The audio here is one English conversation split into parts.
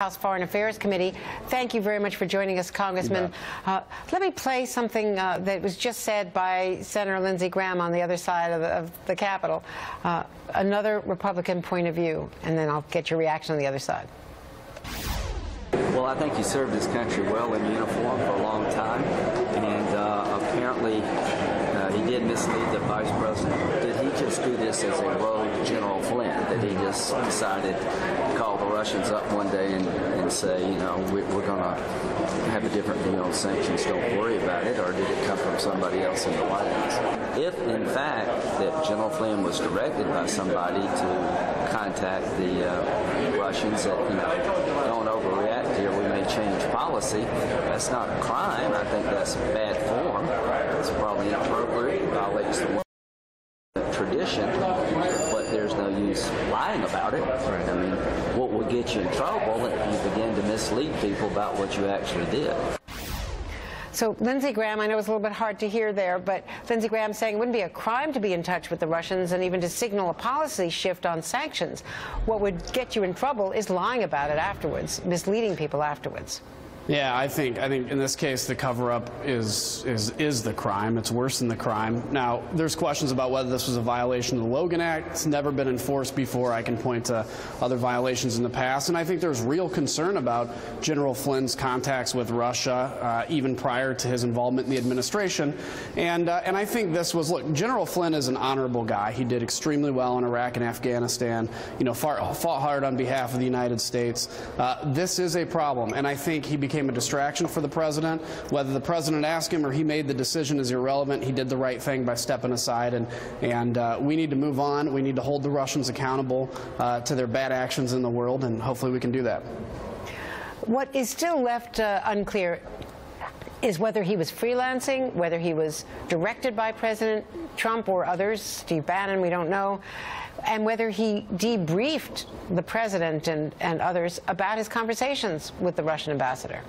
House Foreign Affairs Committee. Thank you very much for joining us, Congressman. Let me play something that was just said by Senator Lindsey Graham on the other side of the Capitol. Another Republican point of view, and then I'll get your reaction on the other side. Well, I think he served his country well in uniform for a long time, and apparently he did mislead the vice president. Did he just do this as a rogue General Flynn? That he just decided to call the Russians up one day and say, you know, we're going to have a different view on sanctions, don't worry about it, or did it come from somebody else in the White House? If, in fact, that General Flynn was directed by somebody to contact the Russians that, you know, don't overreact here, we may change policy, that's not a crime. I think that's bad form. It's probably inappropriate. It violates the tradition, but there's no use lying about it. I mean, what will get you in trouble if you begin to mislead people about what you actually did. So Lindsey Graham, I know it's a little bit hard to hear there, but Lindsey Graham saying it wouldn't be a crime to be in touch with the Russians and even to signal a policy shift on sanctions. What would get you in trouble is lying about it afterwards, misleading people afterwards. Yeah, I think in this case the cover-up is the crime. It's worse than the crime. Now, there's questions about whether this was a violation of the Logan Act. It's never been enforced before. I can point to other violations in the past, and I think there's real concern about General Flynn's contacts with Russia, even prior to his involvement in the administration. And I think this was, look, General Flynn is an honorable guy. He did extremely well in Iraq and Afghanistan. You know, fought hard on behalf of the United States. This is a problem, and I think he became a distraction for the president. Whether the president asked him or he made the decision is irrelevant. He did the right thing by stepping aside, and we need to move on. We need to hold the Russians accountable to their bad actions in the world, and hopefully we can do that. What is still left unclear is whether he was freelancing, whether he was directed by President Trump or others, Steve Bannon, we don't know, and whether he debriefed the president and others about his conversations with the Russian ambassador.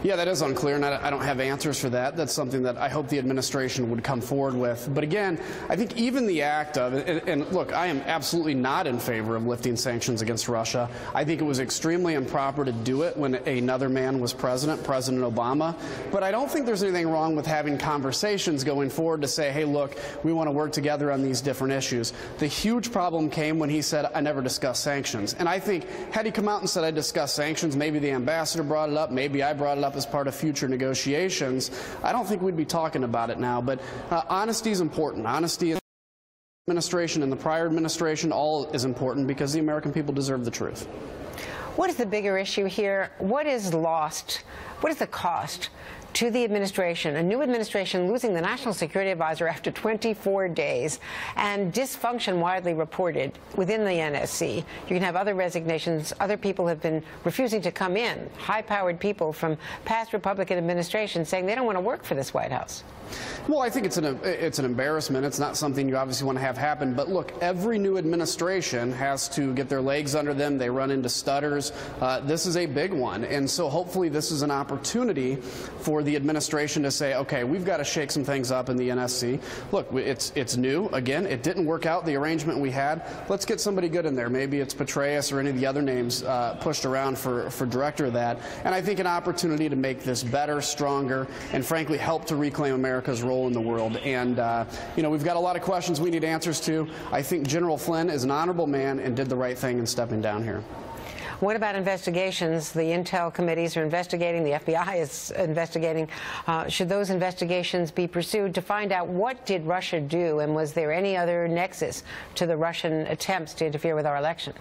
Yeah, that is unclear, and I don't have answers for that. That's something that I hope the administration would come forward with. But again, I think even the act of, and look, I am absolutely not in favor of lifting sanctions against Russia. I think it was extremely improper to do it when another man was president, President Obama. But I don't think there's anything wrong with having conversations going forward to say, hey, look, we want to work together on these different issues. The huge problem came when he said, I never discussed sanctions. And I think had he come out and said, I discussed sanctions, maybe the ambassador brought it up, maybe I brought it up as part of future negotiations, I don't think we'd be talking about it now. But honesty is important. Honesty in the administration and the prior administration, all is important because the American people deserve the truth. What is the bigger issue here? What is lost? What is the cost to the administration, a new administration losing the National Security Advisor after 24 days, and dysfunction widely reported within the NSC? You can have other resignations. Other people have been refusing to come in, high-powered people from past Republican administrations saying they don't want to work for this White House. Well, I think it's an embarrassment. It's not something you obviously want to have happen. But look, every new administration has to get their legs under them. They run into stutters. This is a big one. And so hopefully this is an opportunity for the administration to say, okay, we've got to shake some things up in the NSC. Look, it's new. Again, it didn't work out, the arrangement we had. Let's get somebody good in there. Maybe it's Petraeus or any of the other names pushed around for director of that. And I think an opportunity to make this better, stronger, and frankly help to reclaim America's role in the world. And, you know, we've got a lot of questions we need answers to. I think General Flynn is an honorable man and did the right thing in stepping down here. What about investigations? The intel committees are investigating. The FBI is investigating. Should those investigations be pursued to find out what did Russia do, and was there any other nexus to the Russian attempts to interfere with our election?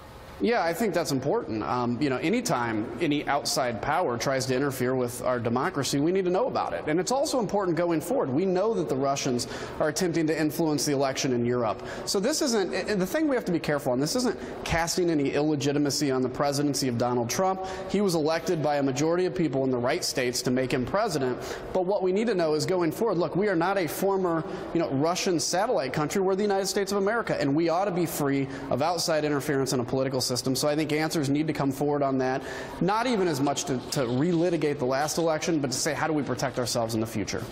Yeah, I think that's important. You know, anytime any outside power tries to interfere with our democracy, we need to know about it. And it's also important going forward. We know that the Russians are attempting to influence the election in Europe. So this isn't, the thing we have to be careful on, this isn't casting any illegitimacy on the presidency of Donald Trump. He was elected by a majority of people in the right states to make him president. But what we need to know is going forward, look, we are not a former, you know, Russian satellite country. We're the United States of America, and we ought to be free of outside interference in a political system. So I think answers need to come forward on that, not even as much to relitigate the last election, but to say how do we protect ourselves in the future.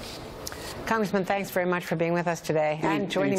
Congressman, thanks very much for being with us today and joining